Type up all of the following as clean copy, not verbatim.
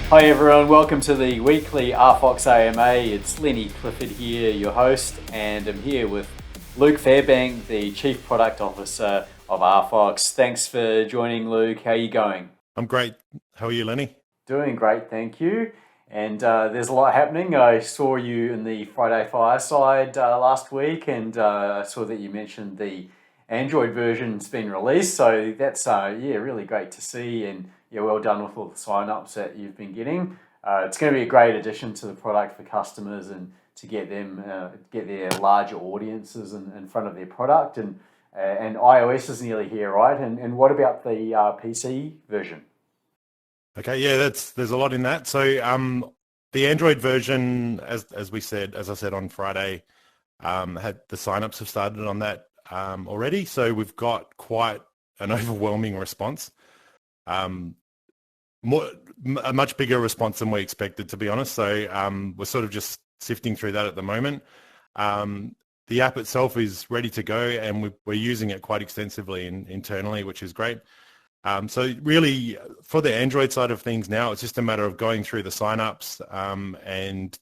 Hi everyone, welcome to the weekly RFOX AMA. It's Lenny Clifford here, your host, and I'm here with Luke Fairbank, the Chief Product Officer of RFOX. Thanks for joining, Luke. How are you going? I'm great. How are you, Lenny? Doing great, thank you. And there's a lot happening. I saw you in the Friday Fireside last week, and I saw that you mentioned the Android version's been released. So that's really great to see, and well done with all the sign-ups that you've been getting. It's going to be a great addition to the product for customers and to get them get their larger audiences in front of their product. And iOS is nearly here, right? And what about the PC version? Okay, yeah, there's a lot in that. So the Android version, as I said on Friday, had the signups have started on that already. So we've got quite an overwhelming response. A much bigger response than we expected, to be honest. So we're sort of just sifting through that at the moment. The app itself is ready to go, and we're using it quite extensively internally, which is great. So really, for the Android side of things now, it's just a matter of going through the signups and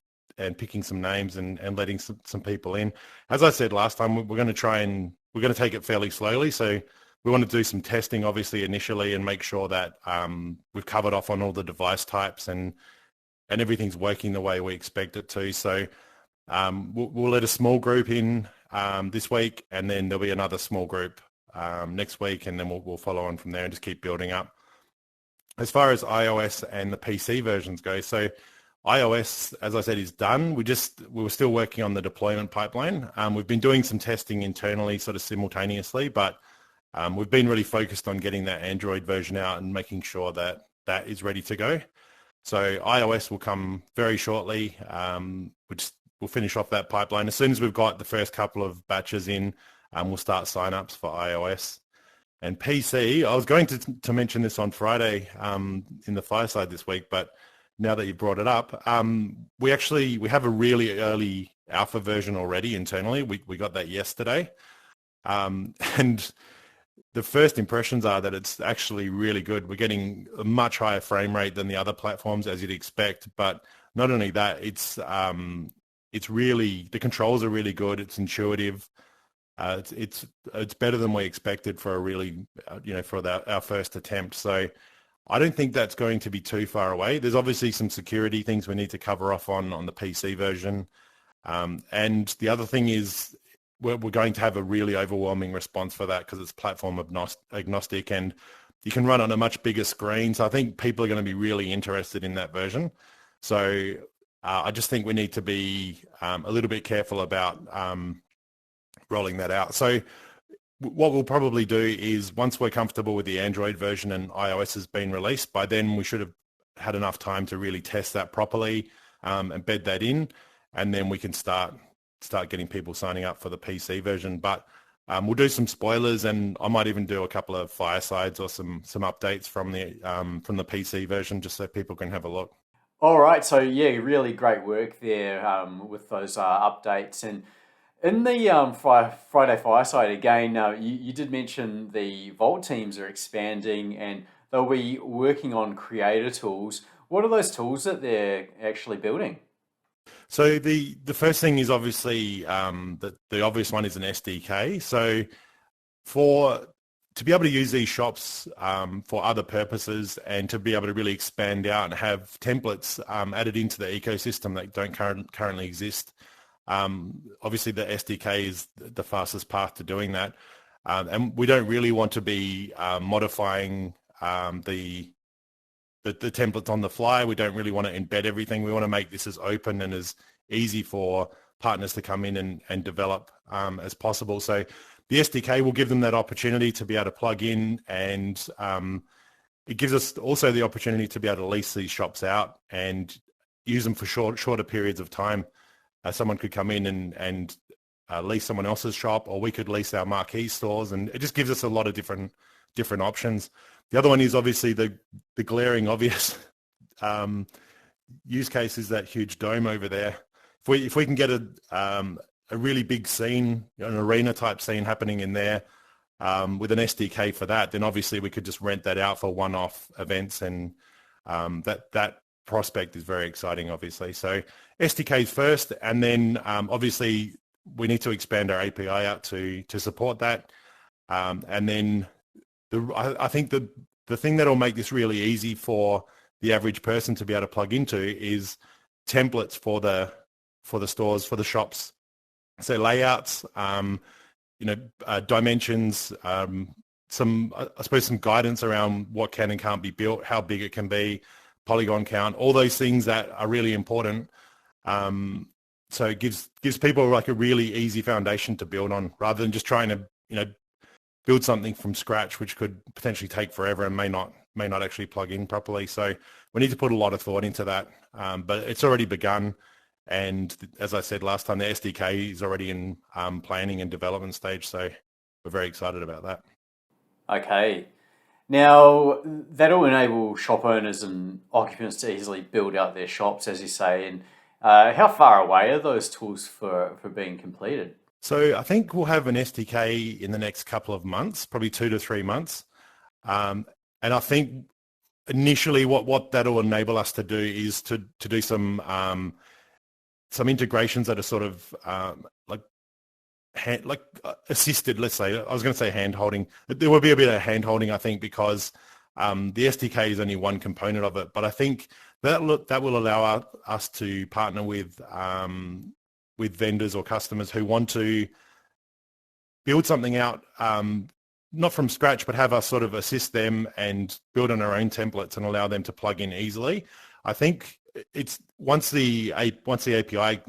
picking some names and letting some people in. As I said last time, we're going to take it fairly slowly. So we want to do some testing, obviously, initially, and make sure that we've covered off on all the device types and everything's working the way we expect it to. So we'll let a small group in this week, and then there'll be another small group next week, and then we'll follow on from there and just keep building up. As far as iOS and the PC versions go, so iOS, as I said, is done. We were still working on the deployment pipeline. We've been doing some testing internally sort of simultaneously, but we've been really focused on getting that Android version out and making sure that that is ready to go. So iOS will come very shortly. We'll finish off that pipeline. As soon as we've got the first couple of batches in, we'll start signups for iOS. And PC, I was going to mention this on Friday in the Fireside this week, but now that you brought it up, we have a really early alpha version already internally. We got that yesterday. And the first impressions are that it's actually really good. We're getting a much higher frame rate than the other platforms, as you'd expect. But not only that, it's really, the controls are really good. It's intuitive. It's better than we expected for a really, for our first attempt. So I don't think that's going to be too far away. There's obviously some security things we need to cover off on the PC version. And the other thing is we're going to have a really overwhelming response for that because it's platform agnostic and you can run on a much bigger screen. So I think people are going to be really interested in that version. So I just think we need to be a little bit careful about rolling that out. So what we'll probably do is once we're comfortable with the Android version and iOS has been released, by then we should have had enough time to really test that properly and bed that in, and then we can start getting people signing up for the PC version. But we'll do some spoilers, and I might even do a couple of firesides or some updates from the PC version just so people can have a look. All right, so really great work there with those updates. And in the Friday Fireside, again, you did mention the Vault teams are expanding and they'll be working on creator tools. What are those tools that they're actually building? So the first thing is obviously the obvious one is an SDK. So to be able to use these shops for other purposes and to be able to really expand out and have templates added into the ecosystem that don't currently exist, obviously the SDK is the fastest path to doing that. And we don't really want to be modifying the templates on the fly. We don't really want to embed everything. We want to make this as open and as easy for partners to come in and develop as possible. So the SDK will give them that opportunity to be able to plug in, and it gives us also the opportunity to be able to lease these shops out and use them for shorter periods of time. Someone could come in and lease someone else's shop, or we could lease our marquee stores, and it just gives us a lot of different options. The other one is obviously the glaring obvious use case is that huge dome over there. If we can get a really big scene, an arena type scene happening in there with an SDK for that, then obviously we could just rent that out for one-off events, and that prospect is very exciting, obviously. So SDKs first, and then obviously we need to expand our API out to support that. And then I think the thing that will make this really easy for the average person to be able to plug into is templates for the stores, for the shops. So layouts, dimensions, some guidance around what can and can't be built, how big it can be, polygon count, all those things that are really important. So it gives people like a really easy foundation to build on, rather than just trying to build something from scratch, which could potentially take forever and may not actually plug in properly. So we need to put a lot of thought into that, but it's already begun. And as I said last time, the SDK is already in planning and development stage. So we're very excited about that. Okay. Now, that'll enable shop owners and occupants to easily build out their shops, as you say. And how far away are those tools for being completed? So I think we'll have an SDK in the next couple of months, probably 2 to 3 months. And I think initially what that'll enable us to do is to do some integrations that are sort of assisted, let's say. I was going to say hand holding. There will be a bit of hand holding, I think, because the SDK is only one component of it. But I think that will allow us to partner with vendors or customers who want to build something out, not from scratch, but have us sort of assist them and build on our own templates and allow them to plug in easily. I think it's once the API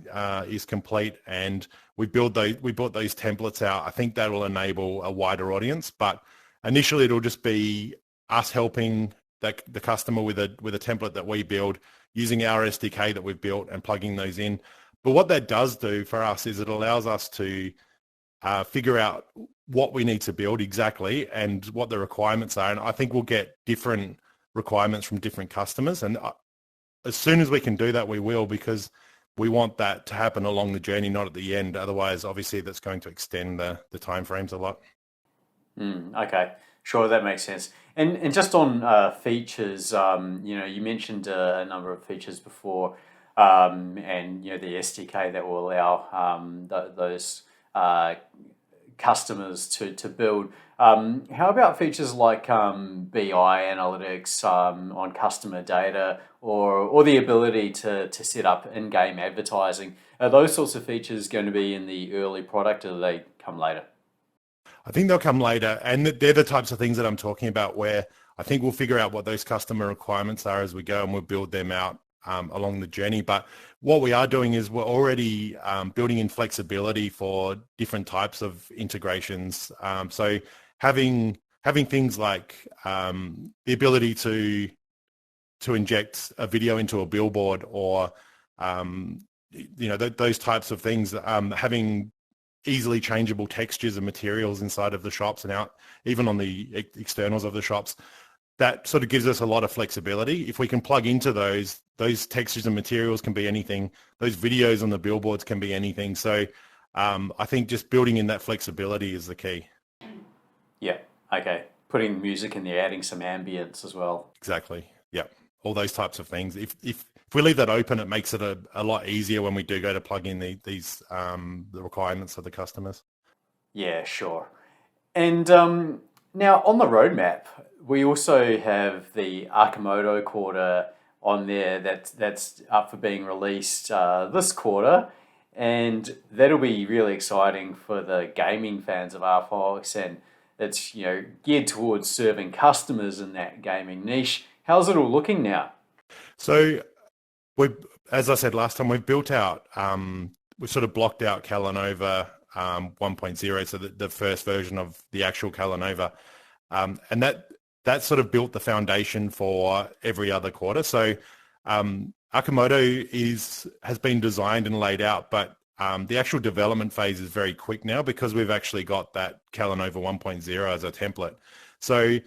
is complete and we built those templates out, I think that will enable a wider audience. But initially, it'll just be us helping the customer with a template that we build using our SDK that we've built and plugging those in. But what that does do for us is it allows us to figure out what we need to build exactly and what the requirements are. And I think we'll get different requirements from different customers. And as soon as we can do that, we will, because we want that to happen along the journey, not at the end. Otherwise, obviously, that's going to extend the timeframes a lot. Okay, sure, that makes sense. And just on features, you mentioned a number of features before, and the SDK that will allow those customers to build. How about features like BI analytics on customer data, or the ability to set up in-game advertising? Are those sorts of features going to be in the early product, or do they come later? I think they'll come later, and they're the types of things that I'm talking about, where I think we'll figure out what those customer requirements are as we go, and we'll build them out along the journey. But what we are doing is we're already building in flexibility for different types of integrations. So having things like the ability to inject a video into a billboard, or those types of things, having easily changeable textures and materials inside of the shops and out, even on the externals of the shops, that sort of gives us a lot of flexibility. If we can plug into those textures and materials can be anything. Those videos on the billboards can be anything. So I think just building in that flexibility is the key. Yeah. Okay. Putting music in there, adding some ambience as well. Exactly. Yeah. All those types of things. If we leave that open, it makes it a lot easier when we do go to plug in the requirements of the customers. Yeah, sure. And now on the roadmap, we also have the Arkamoto quarter on there that's up for being released this quarter, and that'll be really exciting for the gaming fans of RFOX, and it's geared towards serving customers in that gaming niche. How's it all looking now? So as I said last time, we've built out, we've sort of blocked out Calanova 1.0, so the first version of the actual Calanova, and that sort of built the foundation for every other quarter. So Arkamoto has been designed and laid out, but the actual development phase is very quick now because we've actually got that Calanova 1.0 as a template. So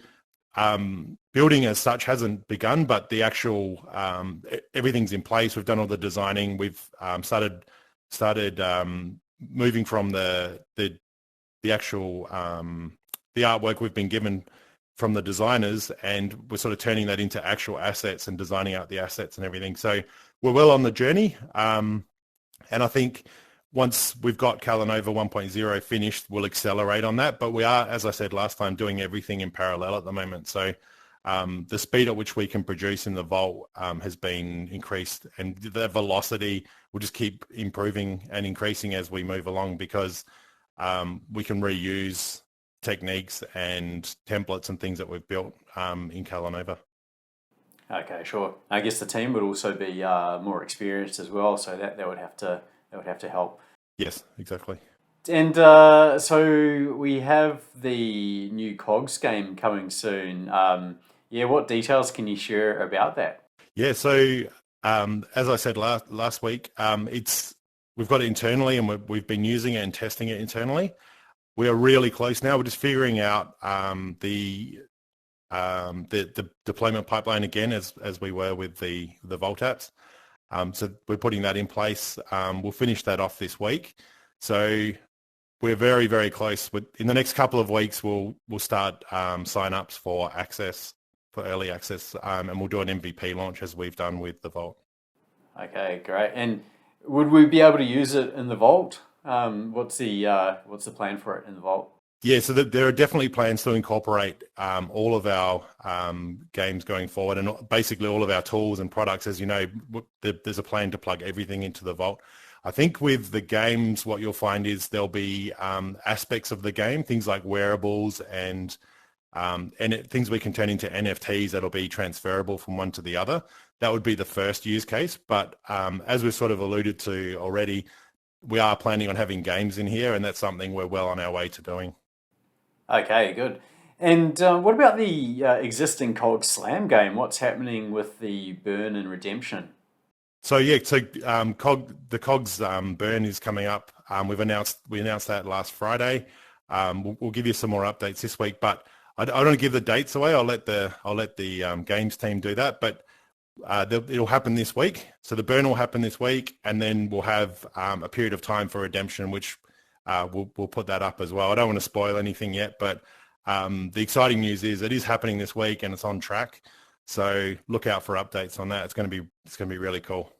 building as such hasn't begun, but the actual everything's in place. We've done all the designing. We've started moving from the actual the artwork we've been given from the designers, and we're sort of turning that into actual assets and designing out the assets and everything. So we're well on the journey. And I think once we've got Calanova 1.0 finished, we'll accelerate on that. But we are, as I said last time, doing everything in parallel at the moment. So the speed at which we can produce in the Vault has been increased, and the velocity will just keep improving and increasing as we move along, because we can reuse techniques and templates and things that we've built in Calanova. Okay, sure. I guess the team would also be more experienced as well, so that would have to help. Yes, exactly. And so we have the new KOGs game coming soon. What details can you share about that? Yeah, so as I said last week, we've got it internally, and we've been using it and testing it internally. We are really close now. We're just figuring out the deployment pipeline again, as we were with the Vault apps. So we're putting that in place. We'll finish that off this week. So we're very, very close. In the next couple of weeks, we'll start sign-ups for early access, and we'll do an MVP launch as we've done with the Vault. Okay, great. And would we be able to use it in the Vault? What's the plan for it in the Vault? Yeah, so there are definitely plans to incorporate all of our games going forward, and basically all of our tools and products. As you know, there's a plan to plug everything into the Vault. I think with the games, what you'll find is there'll be aspects of the game, things like wearables and things we can turn into NFTs that'll be transferable from one to the other. That would be the first use case. But as we've sort of alluded to already, we are planning on having games in here, and that's something we're well on our way to doing. Okay, good. And what about the existing COG Slam game? What's happening with the burn and redemption? So the COGs burn is coming up. We announced that last Friday. We'll give you some more updates this week, but I don't want to give the dates away. I'll let the games team do that. But it'll happen this week. So the burn will happen this week, and then we'll have a period of time for redemption, which we'll put that up as well. I don't want to spoil anything yet, but the exciting news is it is happening this week and it's on track. So look out for updates on that. It's going to be really cool.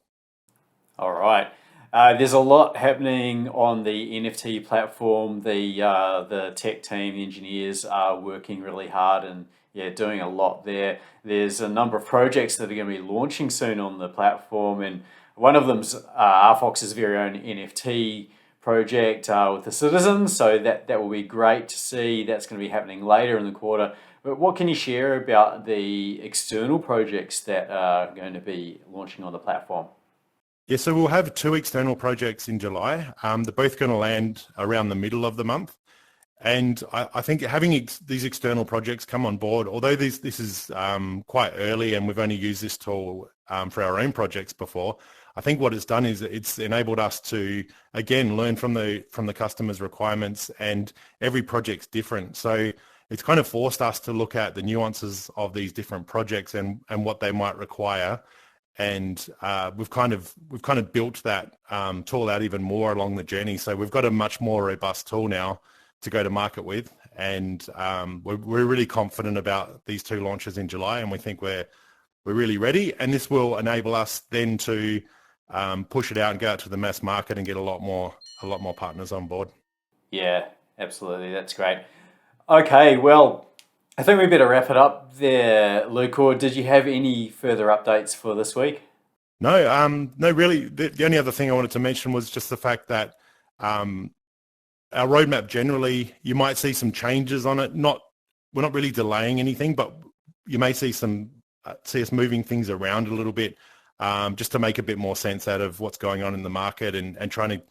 All right. There's a lot happening on the NFT platform. The tech team, the engineers are working really hard and doing a lot there. There's a number of projects that are going to be launching soon on the platform, and one of them's RFOX's very own NFT project with the citizens. So that will be great to see. That's going to be happening later in the quarter. But what can you share about the external projects that are going to be launching on the platform? Yeah, so we'll have 2 external projects in July. They're both going to land around the middle of the month. And I think having these external projects come on board, although this is quite early and we've only used this tool for our own projects before, I think what it's done is it's enabled us to, again, learn from the customer's requirements, and every project's different. So it's kind of forced us to look at the nuances of these different projects and what they might require. And we've kind of built that tool out even more along the journey. So we've got a much more robust tool now to go to market with, and we're really confident about these 2 launches in July, and we think we're really ready. And this will enable us then to push it out and go out to the mass market and get a lot more partners on board. Yeah, absolutely. That's great. Okay, well, I think we better wrap it up there, Luke. Or did you have any further updates for this week? No, really. The only other thing I wanted to mention was just the fact that our roadmap generally, you might see some changes on it. We're not really delaying anything, but you may see us moving things around a little bit, just to make a bit more sense out of what's going on in the market, and trying to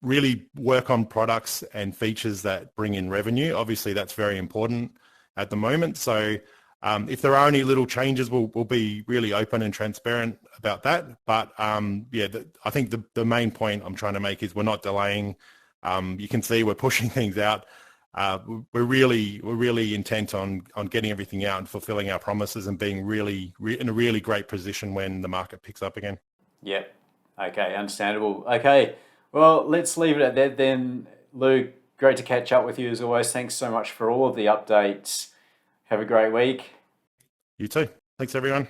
really work on products and features that bring in revenue. Obviously, that's very important at the moment. So if there are any little changes, we'll be really open and transparent about that. But I think the main point I'm trying to make is we're not delaying. You can see we're pushing things out. We're really intent on getting everything out and fulfilling our promises and being in a really great position when the market picks up again. Yep. Okay, understandable. Okay, well, let's leave it at that then. Luke, great to catch up with you as always. Thanks so much for all of the updates. Have a great week. You too. Thanks, everyone.